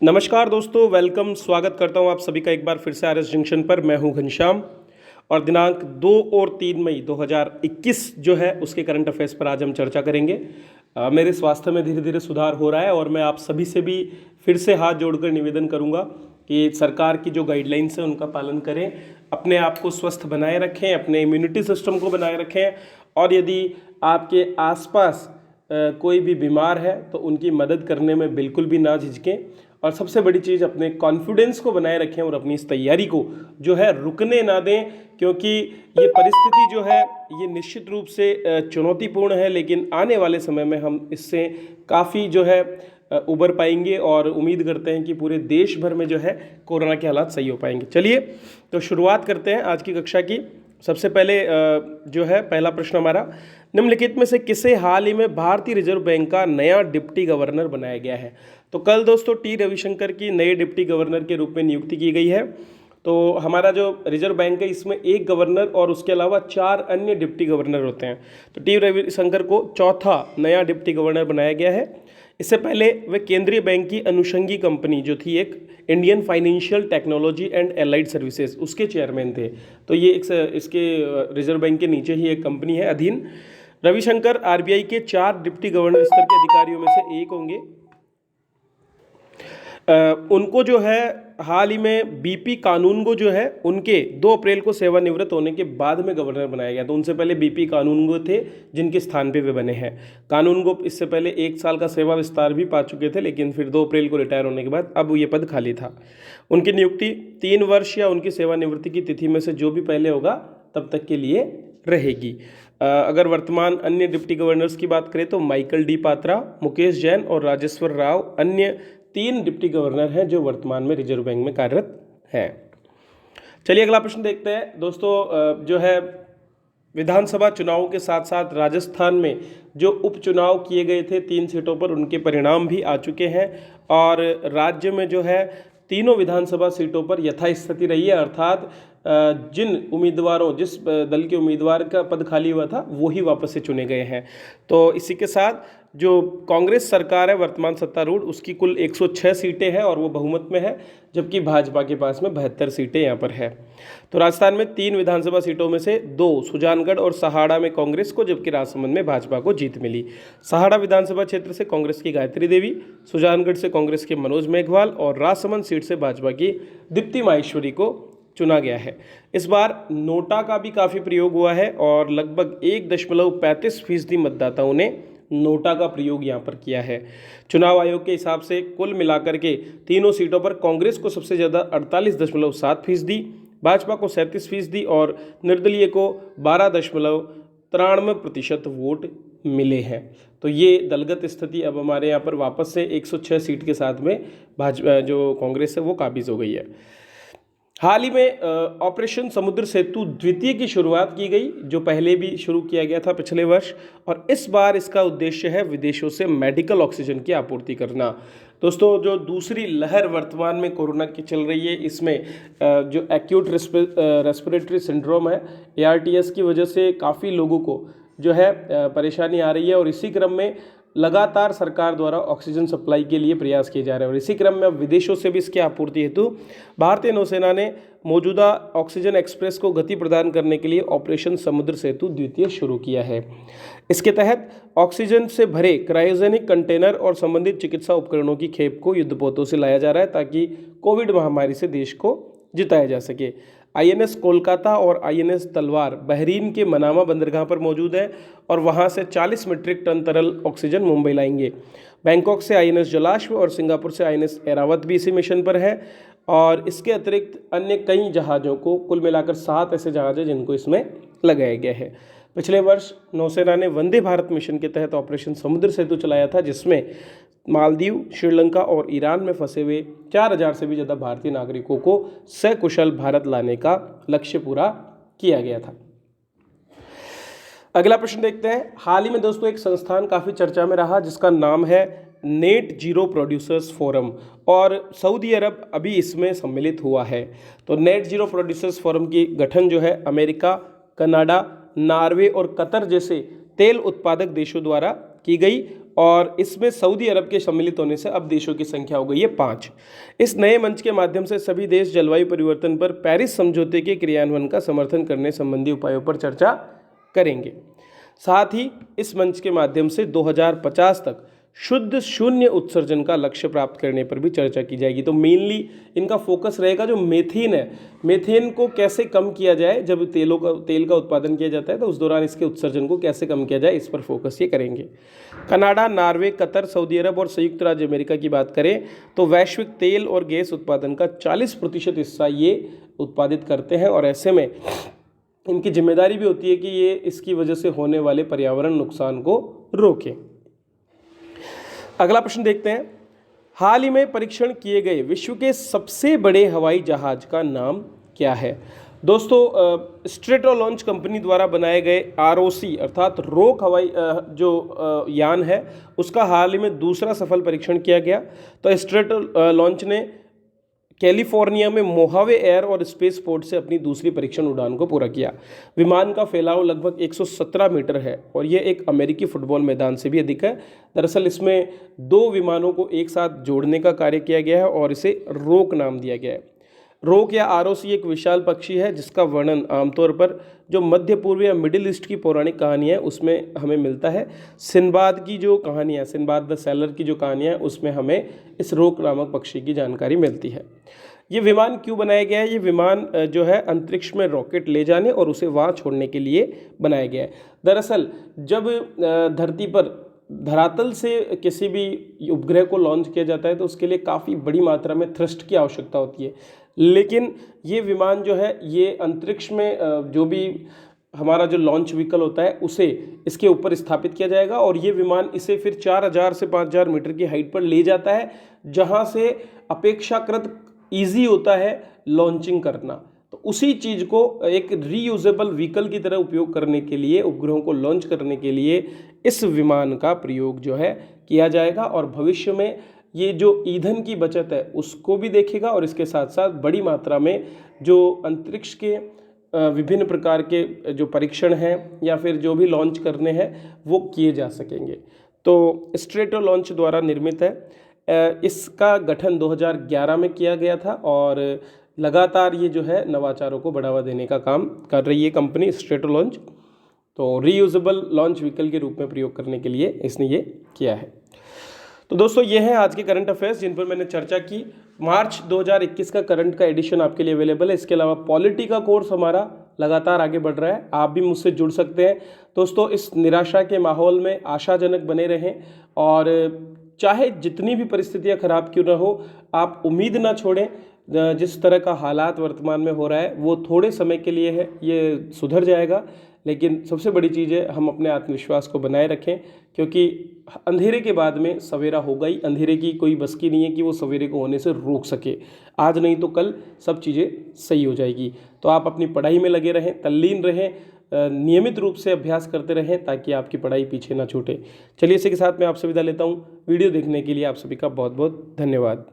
नमस्कार दोस्तों, वेलकम। स्वागत करता हूं आप सभी का एक बार फिर से आरएस जंक्शन पर। मैं हूं घनश्याम और दिनांक 2 और 3 मई 2021 जो है उसके करंट अफेयर्स पर आज हम चर्चा करेंगे। मेरे स्वास्थ्य में धीरे धीरे सुधार हो रहा है और मैं आप सभी से भी फिर से हाथ जोड़कर निवेदन करूंगा कि सरकार की जो गाइडलाइंस है उनका पालन करें, अपने आप को स्वस्थ बनाए रखें, अपने इम्यूनिटी सिस्टम को बनाए रखें और यदि आपके आसपास कोई भी बीमार है तो उनकी मदद करने में बिल्कुल भी ना झिझकें। और सबसे बड़ी चीज़, अपने कॉन्फिडेंस को बनाए रखें और अपनी इस तैयारी को जो है रुकने ना दें, क्योंकि ये परिस्थिति जो है ये निश्चित रूप से चुनौतीपूर्ण है, लेकिन आने वाले समय में हम इससे काफ़ी जो है उबर पाएंगे और उम्मीद करते हैं कि पूरे देश भर में जो है कोरोना के हालात सही हो पाएंगे। चलिए तो शुरुआत करते हैं आज की कक्षा की। सबसे पहले जो है पहला प्रश्न हमारा, निम्नलिखित में से किसे हाल ही में भारतीय रिजर्व बैंक का नया डिप्टी गवर्नर बनाया गया है? तो कल दोस्तों टी रविशंकर की नए डिप्टी गवर्नर के रूप में नियुक्ति की गई है। तो हमारा जो रिजर्व बैंक है इसमें एक गवर्नर और उसके अलावा 4 अन्य डिप्टी गवर्नर होते हैं। तो टी रविशंकर को चौथा नया डिप्टी गवर्नर बनाया गया है। इससे पहले वे केंद्रीय बैंक की अनुषंगी कंपनी जो थी एक Indian financial technology and allied services, उसके चेयरमैन थे। तो ये इसके रिजर्व बैंक के नीचे ही एक कंपनी है अधीन। रविशंकर आरबीआई के 4 डिप्टी गवर्नर स्तर के अधिकारियों में से एक होंगे। उनको जो है हाल ही में बीपी कानूनगो जो है उनके 2 अप्रैल को सेवानिवृत्त होने के बाद में गवर्नर बनाया गया। तो उनसे पहले बीपी कानूनगो थे जिनके स्थान पे वे बने हैं। कानूनगो इससे पहले 1 साल का सेवा विस्तार भी पा चुके थे, लेकिन फिर 2 अप्रैल को रिटायर होने के बाद अब ये पद खाली था। उनकी नियुक्ति 3 वर्ष या उनकी सेवानिवृत्ति की तिथि में से जो भी पहले होगा तब तक के लिए रहेगी। अगर वर्तमान अन्य डिप्टी गवर्नर्स की बात करें तो माइकल डी पात्रा, मुकेश जैन और राजेश्वर राव अन्य 3 डिप्टी गवर्नर हैं जो वर्तमान में रिजर्व बैंक में कार्यरत हैं। चलिए अगला प्रश्न देखते हैं दोस्तों। जो है विधानसभा चुनावों के साथ साथ राजस्थान में जो उपचुनाव किए गए थे 3 सीटों पर, उनके परिणाम भी आ चुके हैं और राज्य में जो है तीनों विधानसभा सीटों पर यथास्थिति रही है, अर्थात जिन उम्मीदवारों, जिस दल के उम्मीदवार का पद खाली हुआ था वो ही वापस से चुने गए हैं। तो इसी के साथ जो कांग्रेस सरकार है वर्तमान सत्तारूढ़, उसकी कुल 106 सीटें हैं और वो बहुमत में है, जबकि भाजपा के पास में 72 सीटें यहाँ पर है। तो राजस्थान में 3 विधानसभा सीटों में से 2 सुजानगढ़ और सहाड़ा में कांग्रेस को, जबकि राजसमंद में भाजपा को जीत मिली। सहाड़ा विधानसभा क्षेत्र से कांग्रेस की गायत्री देवी, सुजानगढ़ से कांग्रेस के मनोज मेघवाल और राजसमंद सीट से भाजपा की दीप्ति माहेश्वरी को चुना गया है। इस बार नोटा का भी काफ़ी प्रयोग हुआ है और लगभग 1.35% मतदाताओं ने नोटा का प्रयोग यहाँ पर किया है। चुनाव आयोग के हिसाब से कुल मिलाकर के तीनों सीटों पर कांग्रेस को सबसे ज़्यादा 48.7%, भाजपा को 37% और निर्दलीय को 12.93% वोट मिले हैं। तो ये दलगत स्थिति अब हमारे यहाँ पर वापस से 106 सीट के साथ में भाजपा जो कांग्रेस है वो काबिज हो गई है। हाल ही में ऑपरेशन समुद्र सेतु द्वितीय की शुरुआत की गई, जो पहले भी शुरू किया गया था पिछले वर्ष, और इस बार इसका उद्देश्य है विदेशों से मेडिकल ऑक्सीजन की आपूर्ति करना। दोस्तों, जो दूसरी लहर वर्तमान में कोरोना की चल रही है, इसमें जो एक्यूट रेस्पिरेटरी सिंड्रोम है ARTS की वजह से काफ़ी लोगों को जो है परेशानी आ रही है और इसी क्रम में लगातार सरकार द्वारा ऑक्सीजन सप्लाई के लिए प्रयास किए जा रहे हैं और इसी क्रम में अब विदेशों से भी इसकी आपूर्ति हेतु भारतीय नौसेना ने मौजूदा ऑक्सीजन एक्सप्रेस को गति प्रदान करने के लिए ऑपरेशन समुद्र सेतु द्वितीय शुरू किया है। इसके तहत ऑक्सीजन से भरे क्रायोजेनिक कंटेनर और संबंधित चिकित्सा उपकरणों की खेप को युद्धपोतों से लाया जा रहा है ताकि कोविड महामारी से देश को जिताया जा सके। INS कोलकाता और INS तलवार बहरीन के मनामा बंदरगाह पर मौजूद है और वहां से 40 मीट्रिक टन तरल ऑक्सीजन मुंबई लाएंगे। बैंकॉक से INS जलाश्व और सिंगापुर से INS एरावत भी इसी मिशन पर है और इसके अतिरिक्त अन्य कई जहाज़ों को, कुल मिलाकर 7 ऐसे जहाज़ हैं जिनको इसमें लगाया गया है। पिछले वर्ष नौसेना ने वंदे भारत मिशन के तहत ऑपरेशन समुद्र सेतु चलाया था, जिसमें मालदीव, श्रीलंका और ईरान में फंसे हुए 4000 से भी ज़्यादा भारतीय नागरिकों को सकुशल भारत लाने का लक्ष्य पूरा किया गया था। अगला प्रश्न देखते हैं। हाल ही में दोस्तों एक संस्थान काफ़ी चर्चा में रहा जिसका नाम है नेट जीरो प्रोड्यूसर्स फोरम और सऊदी अरब अभी इसमें सम्मिलित हुआ है। तो नेट जीरो प्रोड्यूसर्स फोरम की गठन जो है अमेरिका, कनाडा, नॉर्वे और कतर जैसे तेल उत्पादक देशों द्वारा की गई और इसमें सऊदी अरब के सम्मिलित होने से अब देशों की संख्या हो गई है 5। इस नए मंच के माध्यम से सभी देश जलवायु परिवर्तन पर पेरिस समझौते के क्रियान्वयन का समर्थन करने संबंधी उपायों पर चर्चा करेंगे। साथ ही इस मंच के माध्यम से 2050 तक शुद्ध शून्य उत्सर्जन का लक्ष्य प्राप्त करने पर भी चर्चा की जाएगी। तो मेनली इनका फोकस रहेगा जो मीथेन है, मीथेन को कैसे कम किया जाए। जब तेल का उत्पादन किया जाता है तो उस दौरान इसके उत्सर्जन को कैसे कम किया जाए, इस पर फोकस ये करेंगे। कनाडा, नॉर्वे, कतर, सऊदी अरब और संयुक्त राज्य अमेरिका की बात करें तो वैश्विक तेल और गैस उत्पादन का 40% हिस्सा ये उत्पादित करते हैं और ऐसे में इनकी जिम्मेदारी भी होती है कि ये इसकी वजह से होने वाले पर्यावरण नुकसान को रोकें। अगला प्रश्न देखते हैं। हाल ही में परीक्षण किए गए विश्व के सबसे बड़े हवाई जहाज का नाम क्या है? दोस्तों, स्ट्रेटोलॉन्च कंपनी द्वारा बनाए गए ROC अर्थात रोक हवाई जो यान है उसका हाल ही में दूसरा सफल परीक्षण किया गया। तो स्ट्रेटोलॉन्च ने कैलिफोर्निया में मोहावे एयर और स्पेस पोर्ट से अपनी दूसरी परीक्षण उड़ान को पूरा किया। विमान का फैलाव लगभग 117 मीटर है और ये एक अमेरिकी फुटबॉल मैदान से भी अधिक है। दरअसल इसमें 2 विमानों को एक साथ जोड़ने का कार्य किया गया है और इसे रोक नाम दिया गया है। रोक या ROC एक विशाल पक्षी है जिसका वर्णन आमतौर पर जो मध्य पूर्व या मिडिल ईस्ट की पौराणिक कहानी है उसमें हमें मिलता है। सिंबाद की जो कहानियाँ, सिंबाद द सैलर की जो कहानियाँ हैं उसमें हमें इस रोक नामक पक्षी की जानकारी मिलती है। ये विमान क्यों बनाया गया है? ये विमान जो है अंतरिक्ष में रॉकेट ले जाने और उसे वहाँ छोड़ने के लिए बनाया गया है। दरअसल जब धरती पर धरातल से किसी भी उपग्रह को लॉन्च किया जाता है तो उसके लिए काफ़ी बड़ी मात्रा में थ्रस्ट की आवश्यकता होती है, लेकिन ये विमान जो है ये अंतरिक्ष में जो भी हमारा जो लॉन्च व्हीकल होता है उसे इसके ऊपर स्थापित किया जाएगा और ये विमान इसे फिर 4000 से 5000 मीटर की हाइट पर ले जाता है जहाँ से अपेक्षाकृत ईजी होता है लॉन्चिंग करना। तो उसी चीज़ को एक रीयूजेबल व्हीकल की तरह उपयोग करने के लिए, उपग्रहों को लॉन्च करने के लिए इस विमान का प्रयोग जो है किया जाएगा और भविष्य में ये जो ईंधन की बचत है उसको भी देखेगा और इसके साथ साथ बड़ी मात्रा में जो अंतरिक्ष के विभिन्न प्रकार के जो परीक्षण हैं या फिर जो भी लॉन्च करने हैं वो किए जा सकेंगे। तो स्ट्रेटोलॉन्च द्वारा निर्मित है। इसका गठन 2011 में किया गया था और लगातार ये जो है नवाचारों को बढ़ावा देने का काम कर रही है कंपनी स्ट्रेटोलॉन्च। तो रीयूजेबल लॉन्च व्हीकल के रूप में प्रयोग करने के लिए इसने ये किया है। तो दोस्तों ये है आज के करंट अफेयर्स जिन पर मैंने चर्चा की। मार्च 2021 का करंट का एडिशन आपके लिए अवेलेबल है। इसके अलावा पॉलिटी का कोर्स हमारा लगातार आगे बढ़ रहा है, आप भी मुझसे जुड़ सकते हैं। दोस्तों इस निराशा के माहौल में आशाजनक बने रहें और चाहे जितनी भी परिस्थितियां खराब क्यों ना हो, आप उम्मीद ना छोड़ें। जिस तरह का हालात वर्तमान में हो रहा है वो थोड़े समय के लिए है, ये सुधर जाएगा, लेकिन सबसे बड़ी चीज़ है हम अपने आत्मविश्वास को बनाए रखें क्योंकि अंधेरे के बाद में सवेरा होगा ही। अंधेरे की कोई बस की नहीं है कि वो सवेरे को होने से रोक सके। आज नहीं तो कल सब चीज़ें सही हो जाएगी। तो आप अपनी पढ़ाई में लगे रहें, तल्लीन रहें, नियमित रूप से अभ्यास करते रहें ताकि आपकी पढ़ाई पीछे ना छूटे। चलिए इसी के साथ मैं आपसे विदा लेता हूँ। वीडियो देखने के लिए आप सभी का बहुत बहुत धन्यवाद।